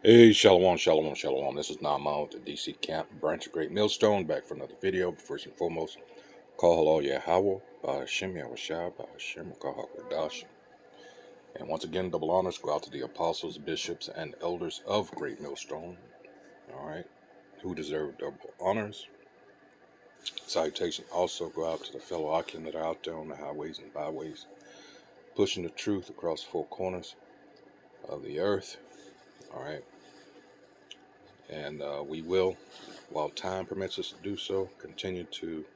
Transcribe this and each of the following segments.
Hey, Shalom, Shalom, Shalom. This is Naaman with the DC Camp, Branch of Great Millstone, back for another video. But first and foremost, call hello Yahweh, Ba'ashem Yahushua, Ba'ashem Kahakadash. And once again, double honors go out to the apostles, bishops, and elders of Great Millstone. Alright, who deserve double honors. Salutation also go out to the fellow Akim that are out there on the highways and byways, pushing the truth across four corners of the earth. Alright. And we will, while time permits us to do so, continue to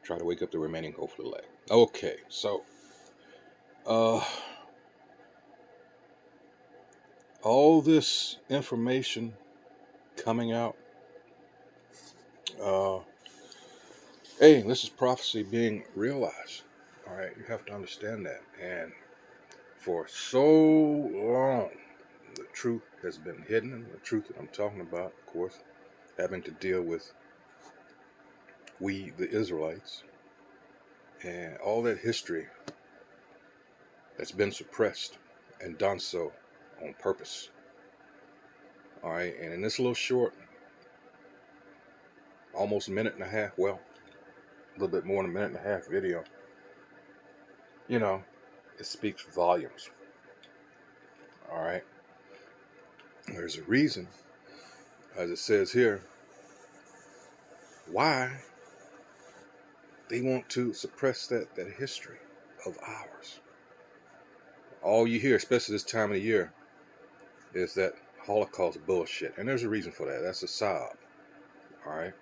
try to wake up the remaining hopefully lag. Okay, so all this information coming out, hey, this is prophecy being realized. All right, you have to understand that. And for so long, the truth has been hidden, and the truth that I'm talking about, of course, having to deal with we, the Israelites, and all that history that's been suppressed and done so on purpose. All right, and in this little short, almost a minute and a half, well, a little bit more than a minute and a half video, you know, it speaks volumes. All right, there's a reason, as it says here, why they want to suppress that history of ours. All you hear, especially this time of the year, is that Holocaust bullshit, and there's a reason for that. That's a sob. All right,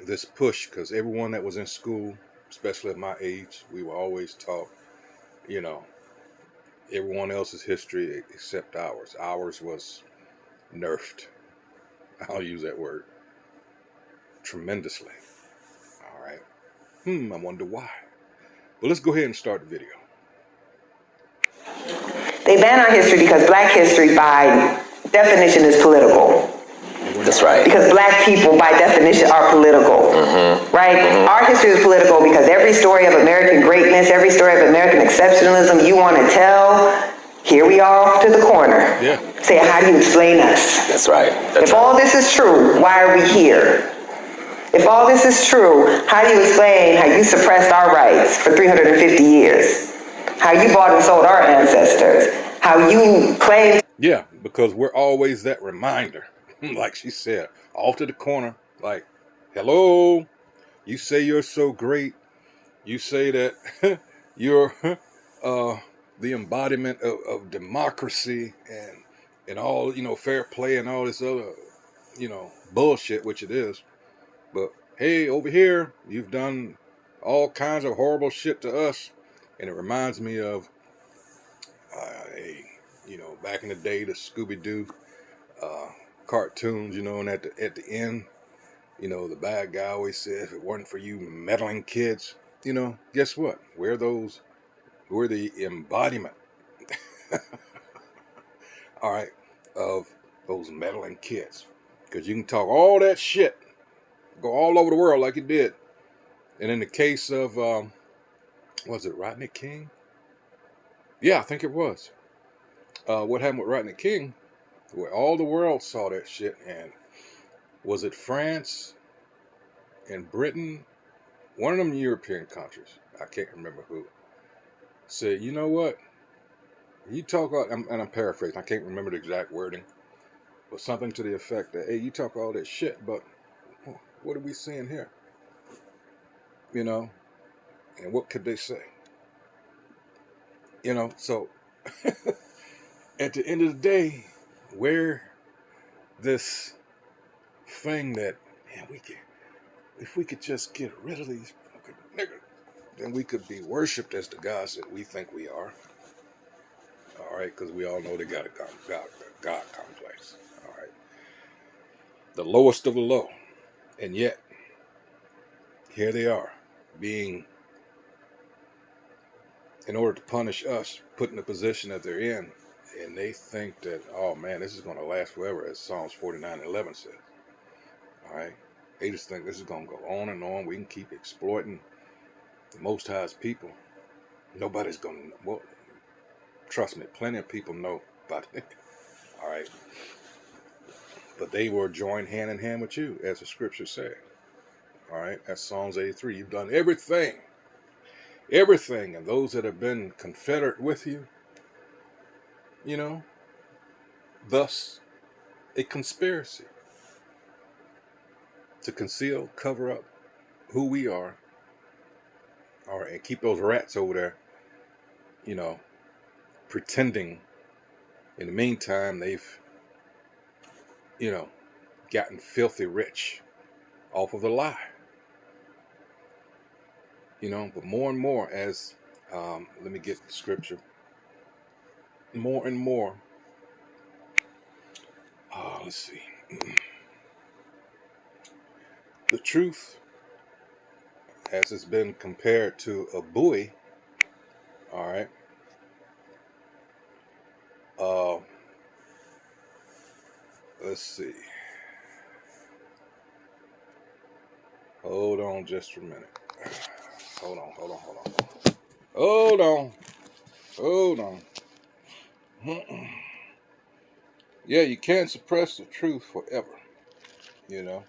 this push, because everyone that was in school, especially at my age, we were always taught, you know, everyone else's history except ours. Ours was nerfed. I'll use that word tremendously. All right. I wonder why. But let's go ahead and start the video. They ban our history because black history, by definition, is political. That's right. Because black people, by definition, are political. Right? Our history is political because every story of American greatness, every story of American exceptionalism you want to tell, here we are off to the corner. Yeah. Say, how do you explain us? That's right. If all this is true, why are we here? If all this is true, how do you explain how you suppressed our rights for 350 years? How you bought and sold our ancestors? How you claimed... Yeah, because we're always that reminder. Like she said, off to the corner, like, hello, you say you're so great. You say that you're the embodiment of democracy and all, fair play and all this other, bullshit, which it is. But hey, over here, you've done all kinds of horrible shit to us. And it reminds me of, back in the day, the Scooby-Doo cartoons, and at the end, the bad guy always said, if it weren't for you meddling kids, guess what? We're the embodiment, all right, of those meddling kids. Because you can talk all that shit, go all over the world like you did. And in the case of, was it Rodney King? Yeah, I think it was. What happened with Rodney King, where all the world saw that shit, and was it France and Britain? One of them European countries, I can't remember who, said, you know what? You talk all, and I'm paraphrasing, I can't remember the exact wording, but something to the effect that, hey, you talk all that shit, but what are we seeing here? And what could they say? So at the end of the day, where this thing that, man, if we could just get rid of these fucking niggas, then we could be worshipped as the gods that we think we are. All right, because we all know they got a God complex. All right, the lowest of the low, and yet here they are, being, in order to punish us, put in the position that they're in, and they think that, oh man, this is going to last forever, as Psalms 49:11 says. All right, they just think this is going to go on and on. We can keep exploiting the Most High's people. Nobody's going to, well, trust me, plenty of people know about it. All right. But they were joined hand in hand with you, as the scripture said. All right. That's Psalms 83. You've done everything. Everything. And those that have been confederate with you, you know, thus a conspiracy to conceal, cover up who we are. All right. And keep those rats over there, you know, pretending. In the meantime, they've, you know, gotten filthy rich off of the lie. You know, but more and more as, let me get the scripture. More and more, let's see. The truth, as it's been compared to a buoy, all right, let's see. Hold on just for a minute. Hold on. Yeah, you can't suppress the truth forever, you know.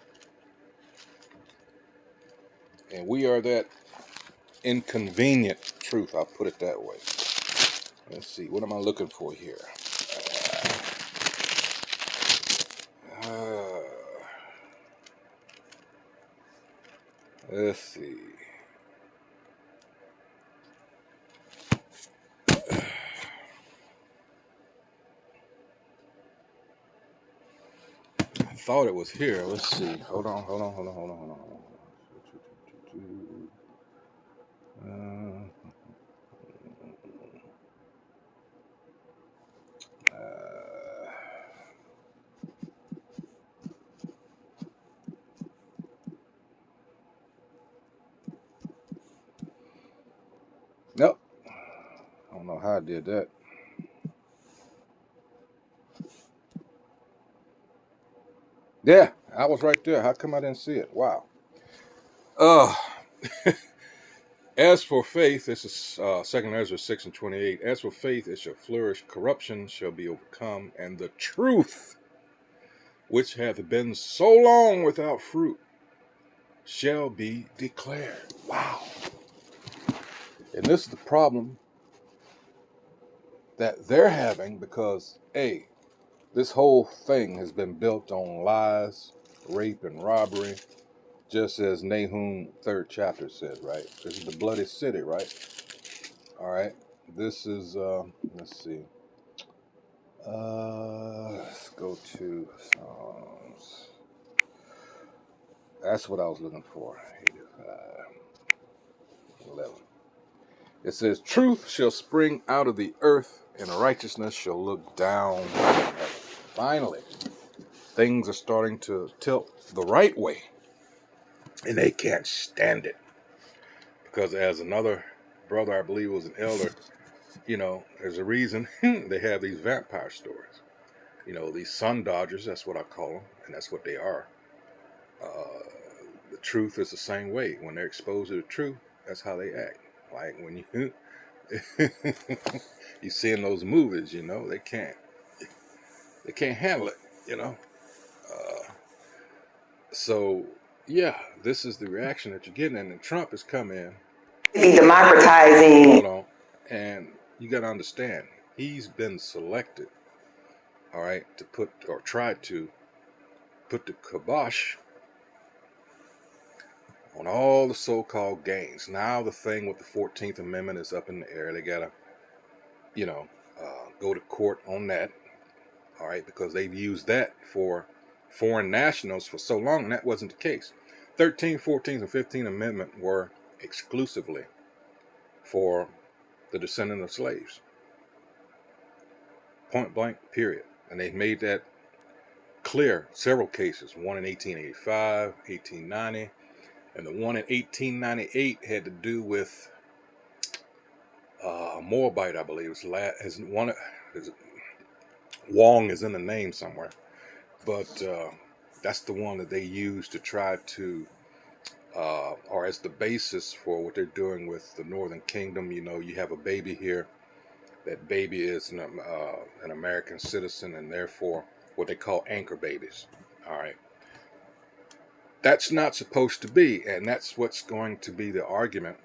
And we are that inconvenient truth, I'll put it that way. Let's see, what am I looking for here? Let's see. I thought it was here. Let's see. Hold on. Nope. I don't know how I did that. Yeah, I was right there. How come I didn't see it? Wow. As for faith, this is 2 Ezra 6:28. As for faith, it shall flourish, corruption shall be overcome, and the truth, which hath been so long without fruit, shall be declared. Wow. And this is the problem that they're having because, A, this whole thing has been built on lies, rape, and robbery, just as Nahum 3rd chapter said, right? This is the bloody city, right? All right. This is, let's see. Let's go to Psalms. That's what I was looking for. 11. It says, truth shall spring out of the earth, and righteousness shall look down. Finally, things are starting to tilt the right way, and they can't stand it. Because as another brother, I believe was an elder, you know, there's a reason they have these vampire stories. You know, these sun dodgers, that's what I call them, and that's what they are. The truth is the same way. When they're exposed to the truth, that's how they act. Like when you you see in those movies, you know, they can't handle it, you know. So yeah, this is the reaction that you're getting, and Trump has come in. Be democratizing. Hold on, and you got to understand, he's been selected, all right, to put or tried to put the kibosh on all the so-called gains. Now the thing with the 14th Amendment is up in the air. They gotta, you know, go to court on that, all right, because they've used that for foreign nationals for so long, and that wasn't the case. 13th, 14th, and 15th Amendment were exclusively for the descendant of slaves. Point blank, period. And they've made that clear, several cases, one in 1885, 1890, and the one in 1898 had to do with Moabite, I believe. Wong is in the name somewhere, but that's the one that they used to try to, or as the basis for what they're doing with the Northern Kingdom. You know, you have a baby here, that baby is an American citizen and therefore what they call anchor babies. All right. That's not supposed to be, and that's what's going to be the argument,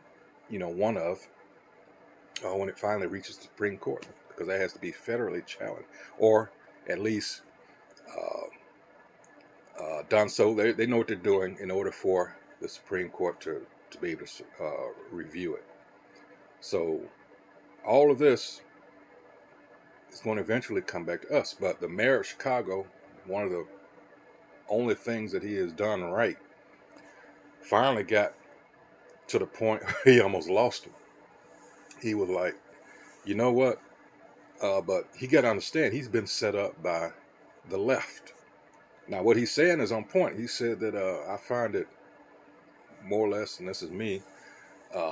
one of when it finally reaches the Supreme Court, because that has to be federally challenged, or at least done so. They know what they're doing in order for the Supreme Court to be able to review it. So all of this is going to eventually come back to us. But the mayor of Chicago, one of the only things that he has done right, finally got to the point where he almost lost him. He was like, you know what? But he got to understand, he's been set up by the left. Now, what he's saying is on point. He said that I find it more or less, and this is me,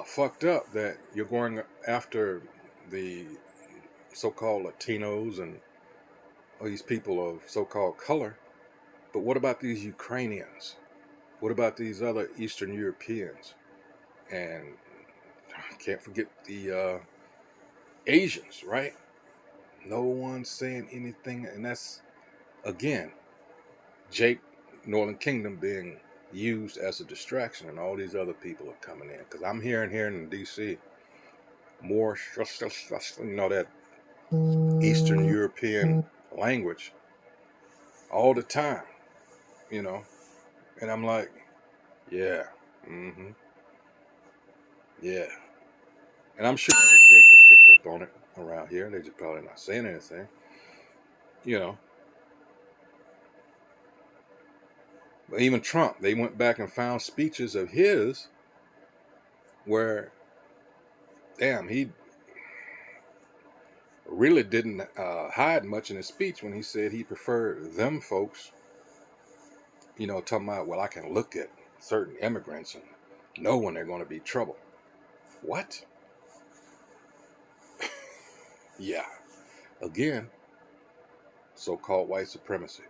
fucked up that you're going after the so-called Latinos and all these people of so-called color. But what about these Ukrainians? What about these other Eastern Europeans? And I can't forget the Asians, right? No one's saying anything. And that's, again, Jake, Northern Kingdom being used as a distraction, and all these other people are coming in. Because I'm hearing here in D.C. more, that Eastern European language all the time, and I'm like, yeah, yeah. And I'm sure that Jacob picked up on it around here. They're just probably not saying anything, But even Trump, they went back and found speeches of his where, damn, he really didn't hide much in his speech when he said he preferred them folks, talking about, well, I can look at certain immigrants and know when they're going to be trouble. What? Yeah. Again, so-called white supremacy.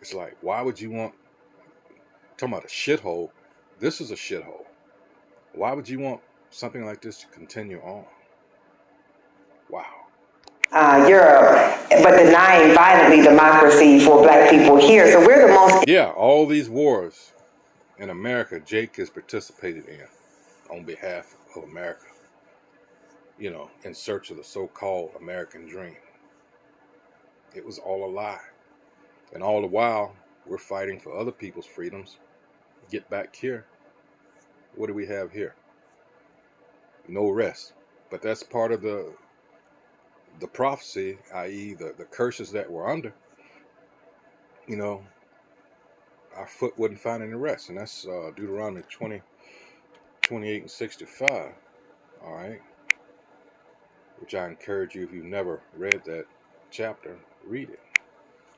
It's like, why would you want, talking about a shithole, this is a shithole. Why would you want something like this to continue on? Wow. Europe, but denying violently democracy for black people here. So we're the most... Yeah, all these wars in America, Jake has participated in on behalf of America, in search of the so-called American dream. It was all a lie. And all the while, we're fighting for other people's freedoms. Get back here. What do we have here? No rest. But that's part of the prophecy, i.e. the curses that we're under. Our foot wouldn't find any rest. And that's Deuteronomy 28 and 65. All right. Which I encourage you, if you've never read that chapter, read it.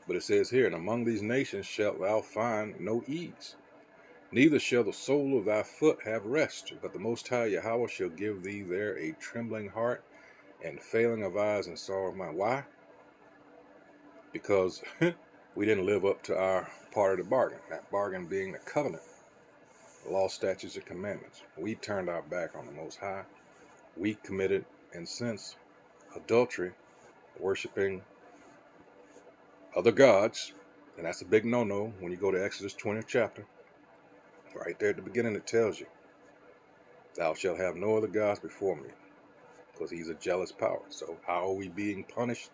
But it says here, and among these nations shalt thou find no ease, neither shall the sole of thy foot have rest, but the Most High Yahweh shall give thee there a trembling heart and failing of eyes and sorrow of mind. Why? Because we didn't live up to our part of the bargain, that bargain being the covenant, the law, statutes, and commandments. We turned our back on the Most High. We committed, in sense, adultery, worshiping other gods, and that's a big no-no when you go to Exodus 20th chapter. Right there at the beginning it tells you, thou shalt have no other gods before me, because he's a jealous power. So how are we being punished?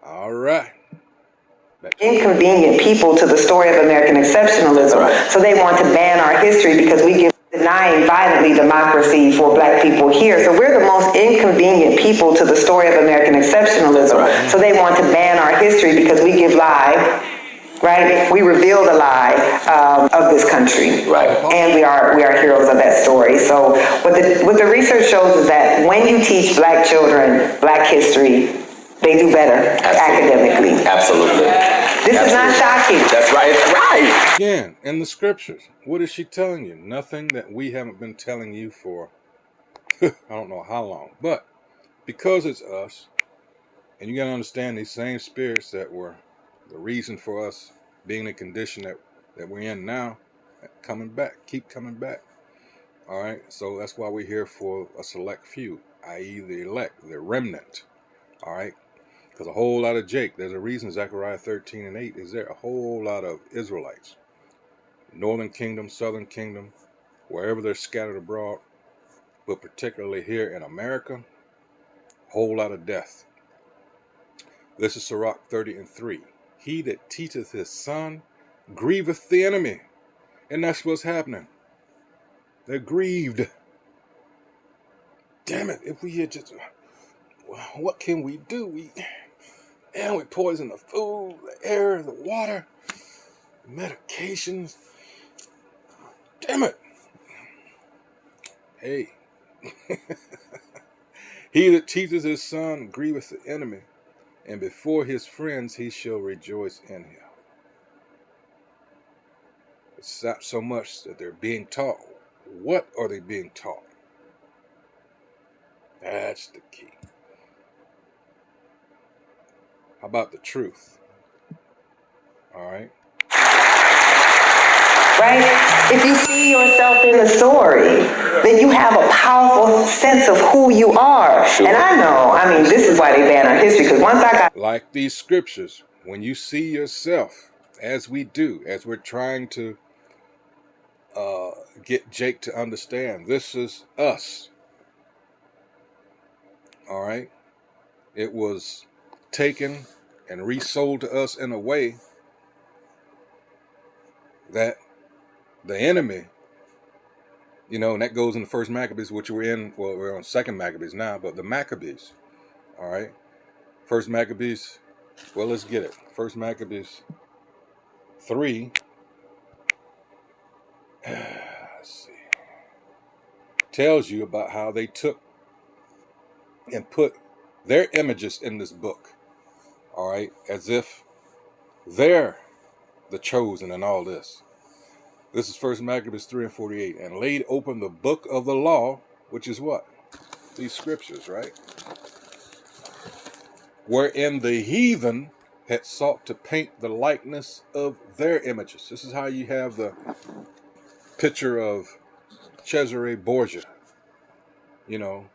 All right. Inconvenient people to the story of American exceptionalism. Right. So they want to ban our history because we give denying violently democracy for black people here. So we're the most inconvenient people to the story of American exceptionalism. Right. So they want to ban our history because we give lie, right? We reveal the lie of this country, right? And we are heroes of that story. So what the research shows is that when you teach black children black history, they do better academically. Absolutely. This is not shocking. That's right. It's right. Again, in the scriptures, what is she telling you? Nothing that we haven't been telling you for I don't know how long. But because it's us, and you got to understand these same spirits that were the reason for us being in the condition that we're in now, coming back, keep coming back. All right, so that's why we're here for a select few, i.e. the elect, the remnant. All right, because a whole lot of Jake, there's a reason Zechariah 13:8 is there. A whole lot of Israelites, northern kingdom, southern kingdom, wherever they're scattered abroad, but particularly here in America, a whole lot of death. This is Sirach 30:3. He that teacheth his son grieveth the enemy. And that's what's happening. They're grieved. Damn it, if we had just, what can we do? We poison the food, the air, the water, medications. Damn it. Hey. He that teacheth his son grieveth the enemy, and before his friends he shall rejoice in him. It's not so much that they're being taught. What are they being taught? That's the key. How about the truth? All right. Right? If you see yourself in the story, then you have a powerful sense of who you are. Sure. And I mean, this is why they ban our history, because once I got... Like these scriptures, when you see yourself, as we do, as we're trying to get Jake to understand, this is us. All right? It was taken and resold to us in a way that the enemy, and that goes in the first Maccabees, which we're on second Maccabees now, but the Maccabees, all right? First Maccabees, well, let's get it. First Maccabees 3, let's see, tells you about how they took and put their images in this book, all right, as if they're the chosen and all this. This is First Maccabees 3:48, and laid open the book of the law, which is what? These scriptures, right? Wherein the heathen had sought to paint the likeness of their images. This is how you have the picture of Cesare Borgia, and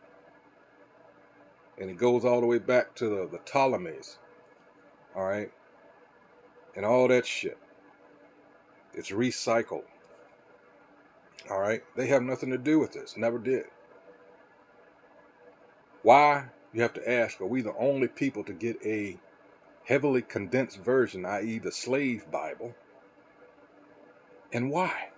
it goes all the way back to the Ptolemies, all right, and all that shit. It's recycled. All right? They have nothing to do with this. Never did. Why? You have to ask, are we the only people to get a heavily condensed version, i.e. the slave Bible? And why?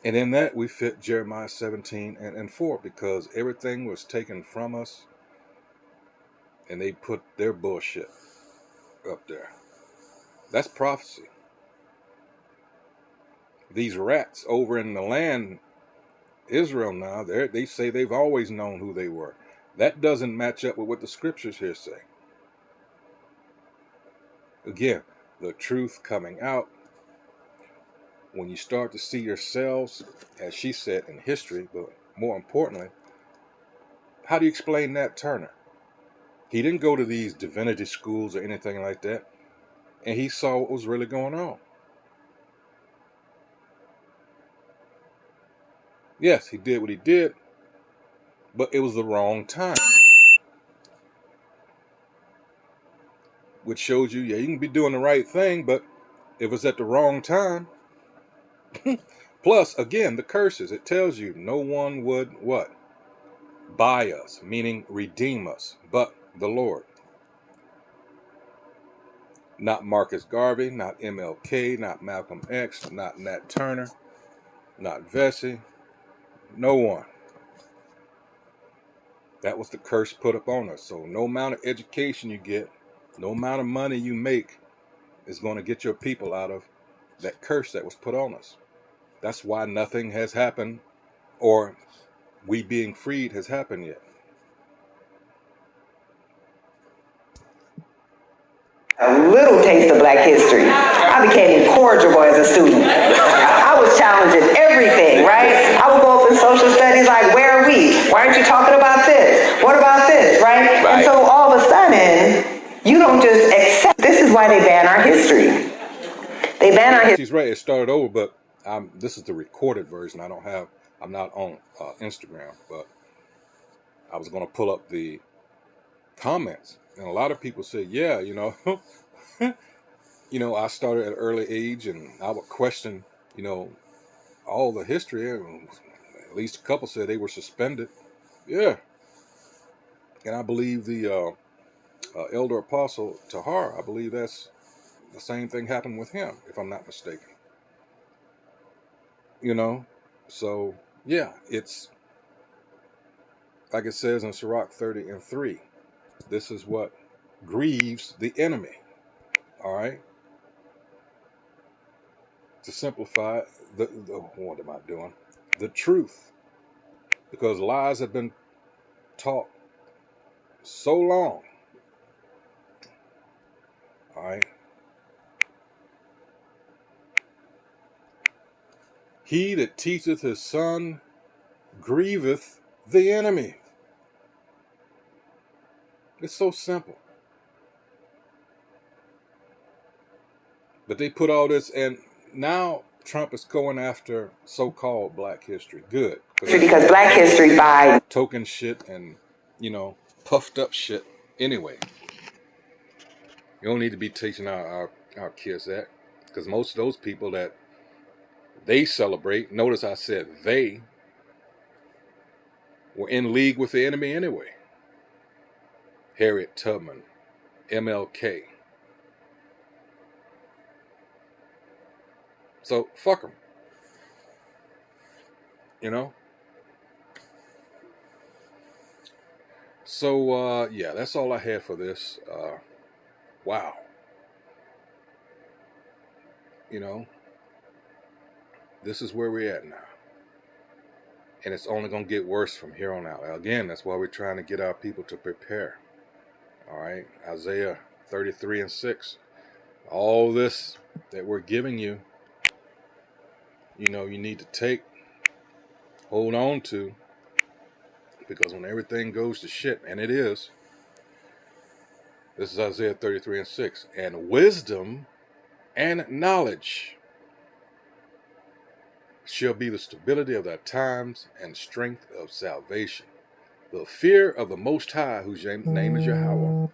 And in that we fit Jeremiah 17:4, because everything was taken from us and they put their bullshit up there. That's prophecy. These rats over in the land, Israel now, they say they've always known who they were. That doesn't match up with what the scriptures here say. Again, the truth coming out. When you start to see yourselves, as she said, in history, but more importantly, how do you explain Nat Turner? He didn't go to these divinity schools or anything like that, and he saw what was really going on. Yes, he did what he did, but it was the wrong time. Which shows you, you can be doing the right thing, but if it's at the wrong time. Plus, again, the curses. It tells you no one would what? Buy us, meaning redeem us, but the Lord. Not Marcus Garvey, not MLK, not Malcolm X, not Nat Turner, not Vesey. No one. That was the curse put upon us. So no amount of education you get, no amount of money you make is going to get your people out of that curse that was put on us. That's why nothing has happened, or we being freed has happened yet. A little taste of Black history. I became incorrigible as a student. I was challenging everything, right? I would go up in social studies like, where are we? Why aren't you talking about this? What about this, right? And so all of a why they ban our history. They ban our history. She's right. It started over, but this is the recorded version. I'm not on Instagram, but I was going to pull up the comments, and a lot of people say, yeah, I started at an early age, and I would question, all the history. And at least a couple said they were suspended. Yeah. And I believe the elder apostle Tahar, I believe that's the same thing happened with him, if I'm not mistaken. So yeah, it's like it says in Sirach 30:3. This is what grieves the enemy. All right. To simplify what am I doing? The truth, because lies have been taught so long. All right. He that teacheth his son grieveth the enemy. It's so simple. But they put all this, and now Trump is going after so-called black history. Good. Because black history by token shit and, puffed up shit anyway. You don't need to be teaching our kids that, because most of those people that they celebrate, notice I said they, were in league with the enemy anyway. Harriet Tubman, MLK. So fuck them. So yeah, that's all I had for this. Wow. This is where we're at now. And it's only going to get worse from here on out. Again, that's why we're trying to get our people to prepare. All right. Isaiah 33:6. All this that we're giving you, you need to take, hold on to, because when everything goes to shit, and it is, this is Isaiah 33:6. And wisdom and knowledge shall be the stability of thy times and strength of salvation. The fear of the Most High, whose name is Yahweh,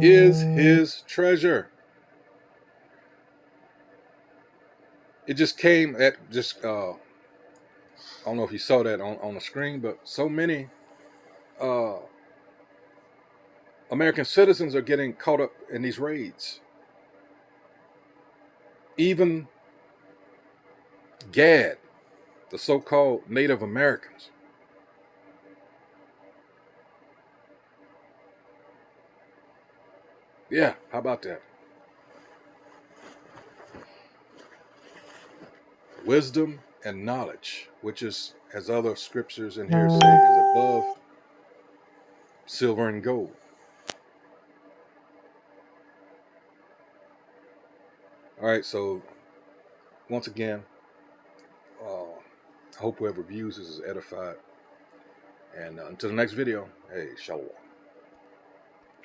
is his treasure. It just came at I don't know if you saw that on the screen, but so many American citizens are getting caught up in these raids. Even GAD, the so-called Native Americans. Yeah, how about that? Wisdom and knowledge, which is, as other scriptures in here say, is above silver and gold. All right, so once again, I hope whoever views this is edified. And until the next video, hey, shalom.